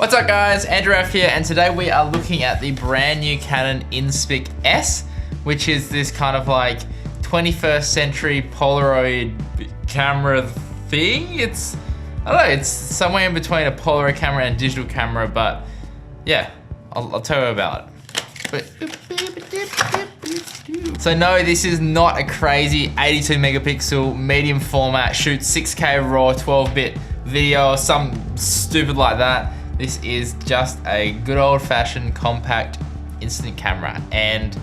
What's up guys, Andrew F here, and today we are looking at the brand new Canon Inspic S, which is this kind of like 21st century Polaroid camera thing. I don't know, it's somewhere in between a Polaroid camera and a digital camera, but yeah, I'll tell you about it. So no, this is not a crazy 82 megapixel medium format, shoot 6K raw 12-bit video or something stupid like that. This is just a good old-fashioned compact instant camera, and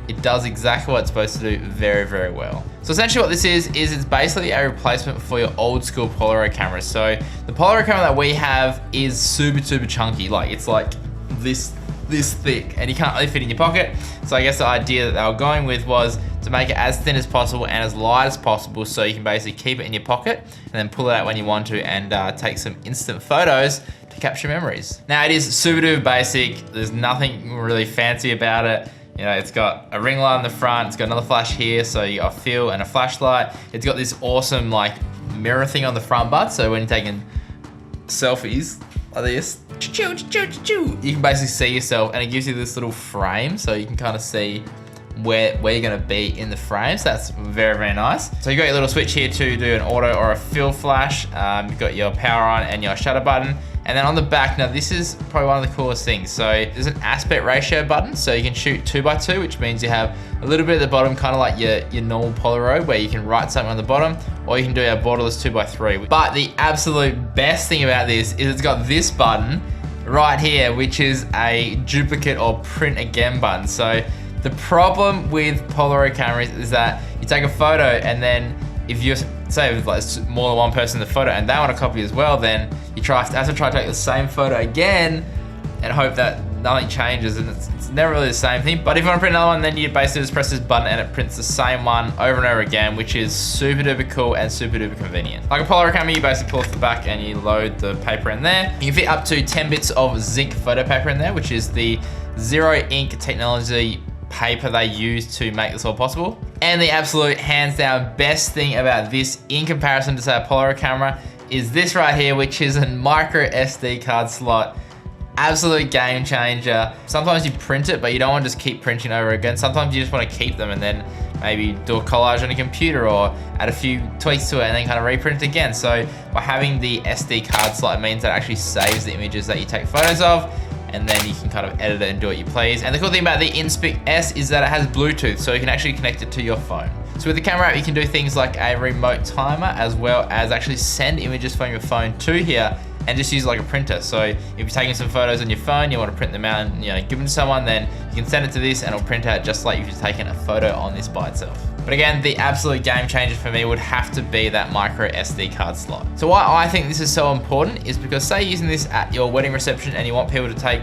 it does exactly what it's supposed to do very, very well. So essentially what this is it's basically a replacement for your old school Polaroid camera. So the Polaroid camera that we have is super chunky. Like it's like this thick, and you can't really fit in your pocket. So I guess the idea that they were going with was to make it as thin as possible and as light as possible, so you can basically keep it in your pocket and then pull it out when you want to and take some instant photos to capture memories. Now it is super duper basic. There's nothing really fancy about it. You know, it's got a ring light on the front, it's got another flash here, so you got a fill and a flashlight. It's got this awesome like mirror thing on the front butt, so when you're taking selfies like this, you can basically see yourself, and it gives you this little frame, so you can kind of see where you're gonna be in the frame. So that's very, very nice. So you got your little switch here to do an auto or a fill flash. You've got your power on and your shutter button. And then on the back, now this is probably one of the coolest things. So there's an aspect ratio button, so you can shoot 2x2, which means you have a little bit at the bottom, kind of like your normal Polaroid, where you can write something on the bottom, or you can do a borderless 2x3. But the absolute best thing about this is it's got this button right here, which is a duplicate or print again button. So the problem with Polaroid cameras is that you take a photo, and then if you say like more than one person in the photo and they want a copy as well, then you have to try to take the same photo again and hope that nothing changes, and it's never really the same thing. But if you want to print another one, then you basically just press this button and it prints the same one over and over again, which is super duper cool and super duper convenient. Like a Polaroid camera, you basically pull off the back and you load the paper in there. You can fit up to 10 bits of Zink photo paper in there, which is the zero ink technology paper they use to make this all possible. And the absolute hands down best thing about this in comparison to say a Polaroid camera is this right here, which is a micro SD card slot. Absolute game changer. Sometimes you print it, but you don't want to just keep printing over again. Sometimes you just want to keep them and then maybe do a collage on a computer or add a few tweaks to it and then kind of reprint it again. So by having the SD card slot, it means that it actually saves the images that you take photos of, and then you can kind of edit it and do what you please. And the cool thing about the Inspic S is that it has Bluetooth, so you can actually connect it to your phone. So with the camera app, you can do things like a remote timer, as well as actually send images from your phone to here and just use it like a printer. So if you're taking some photos on your phone, you want to print them out and give them to someone, then you can send it to this and it'll print out just like if you're taking a photo on this by itself. But again, the absolute game changer for me would have to be that micro SD card slot. So why I think this is so important is because say you're using this at your wedding reception and you want people to take,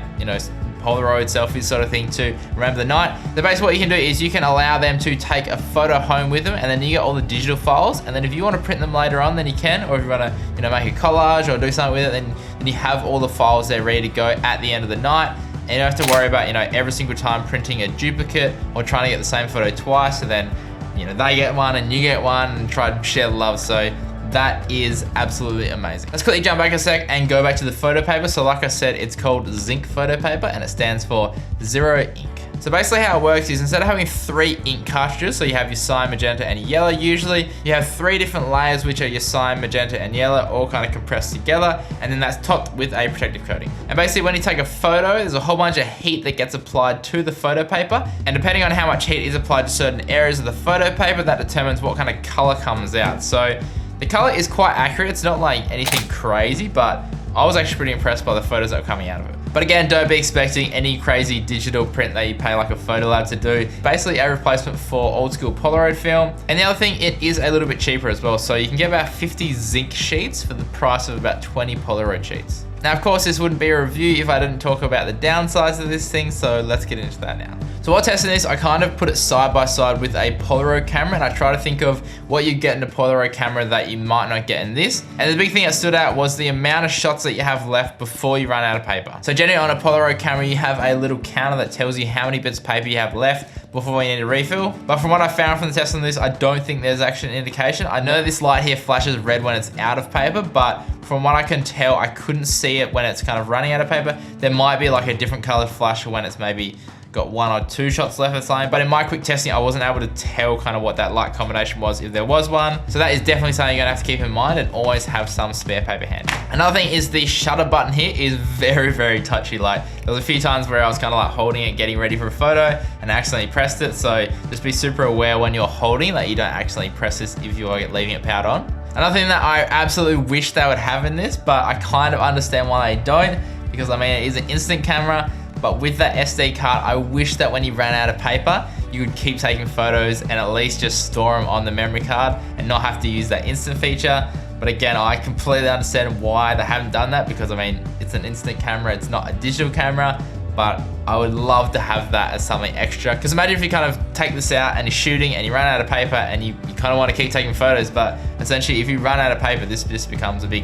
Polaroid selfies sort of thing to remember the night. The basically what you can do is you can allow them to take a photo home with them, and then you get all the digital files, and then if you want to print them later on, then you can, or if you want to make a collage or do something with it, then you have all the files there ready to go at the end of the night. And you don't have to worry about every single time printing a duplicate or trying to get the same photo twice, and then they get one and you get one and try to share the love. So that is absolutely amazing. Let's quickly jump back a sec and go back to the photo paper. So like I said, it's called Zink photo paper, and it stands for zero ink. So basically how it works is instead of having 3 ink cartridges, so you have your cyan, magenta, and yellow usually, you have 3 different layers, which are your cyan, magenta, and yellow, all kind of compressed together, and then that's topped with a protective coating. And basically when you take a photo, there's a whole bunch of heat that gets applied to the photo paper, and depending on how much heat is applied to certain areas of the photo paper, that determines what kind of color comes out. So the color is quite accurate. It's not like anything crazy, but I was actually pretty impressed by the photos that were coming out of it. But again, don't be expecting any crazy digital print that you pay like a photo lab to do. Basically a replacement for old school Polaroid film. And the other thing, it is a little bit cheaper as well. So you can get about 50 Zink sheets for the price of about 20 Polaroid sheets. Now, of course, this wouldn't be a review if I didn't talk about the downsides of this thing, so let's get into that now. So while testing this, I kind of put it side by side with a Polaroid camera, and I try to think of what you get in a Polaroid camera that you might not get in this. And the big thing that stood out was the amount of shots that you have left before you run out of paper. So generally on a Polaroid camera, you have a little counter that tells you how many bits of paper you have left before you need a refill. But from what I found from the test on this, I don't think there's actually an indication. I know this light here flashes red when it's out of paper, but from what I can tell, I couldn't see see it when it's kind of running out of paper. There might be like a different colored flash when it's maybe got 1 or 2 shots left or something, but in my quick testing, I wasn't able to tell kind of what that light combination was if there was one. So that is definitely something you're gonna have to keep in mind and always have some spare paper handy. Another thing is the shutter button here is very, very touchy. Like there was a few times where I was kind of like holding it, getting ready for a photo and accidentally pressed it. So just be super aware when you're holding that you don't accidentally press this if you're leaving it powered on. Another thing that I absolutely wish they would have in this, but I kind of understand why they don't, because I mean, it is an instant camera. But with that SD card, I wish that when you ran out of paper, you would keep taking photos and at least just store them on the memory card and not have to use that instant feature. But again, I completely understand why they haven't done that, because I mean, it's an instant camera, it's not a digital camera, but I would love to have that as something extra. Because imagine if you kind of take this out and you're shooting and you run out of paper and you kind of want to keep taking photos, but essentially if you run out of paper, this just becomes a big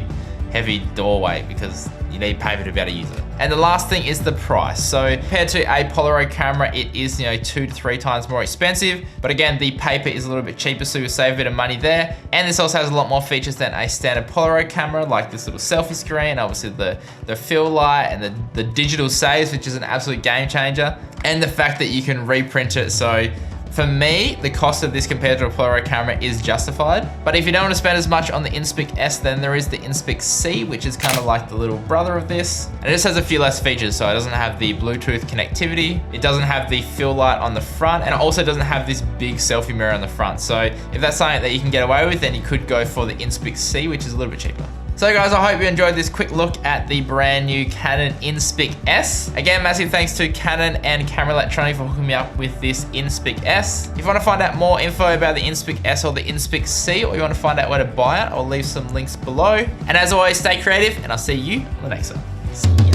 heavy doorway because you need paper to be able to use it. And the last thing is the price. So compared to a Polaroid camera, it is 2 to 3 times more expensive. But again, the paper is a little bit cheaper, so you'll save a bit of money there. And this also has a lot more features than a standard Polaroid camera, like this little selfie screen, obviously the fill light and the digital saves, which is an absolute game changer. And the fact that you can reprint it. So for me, the cost of this compared to a Polaroid camera is justified. But if you don't want to spend as much on the Inspic S, then there is the Inspic C, which is kind of like the little brother of this. And it just has a few less features. So it doesn't have the Bluetooth connectivity. It doesn't have the fill light on the front. And it also doesn't have this big selfie mirror on the front. So if that's something that you can get away with, then you could go for the Inspic C, which is a little bit cheaper. So guys, I hope you enjoyed this quick look at the brand new Canon Inspic S. Again, massive thanks to Canon and Camera Electronic for hooking me up with this Inspic S. If you want to find out more info about the Inspic S or the Inspic C, or you want to find out where to buy it, I'll leave some links below. And as always, stay creative and I'll see you on the next one.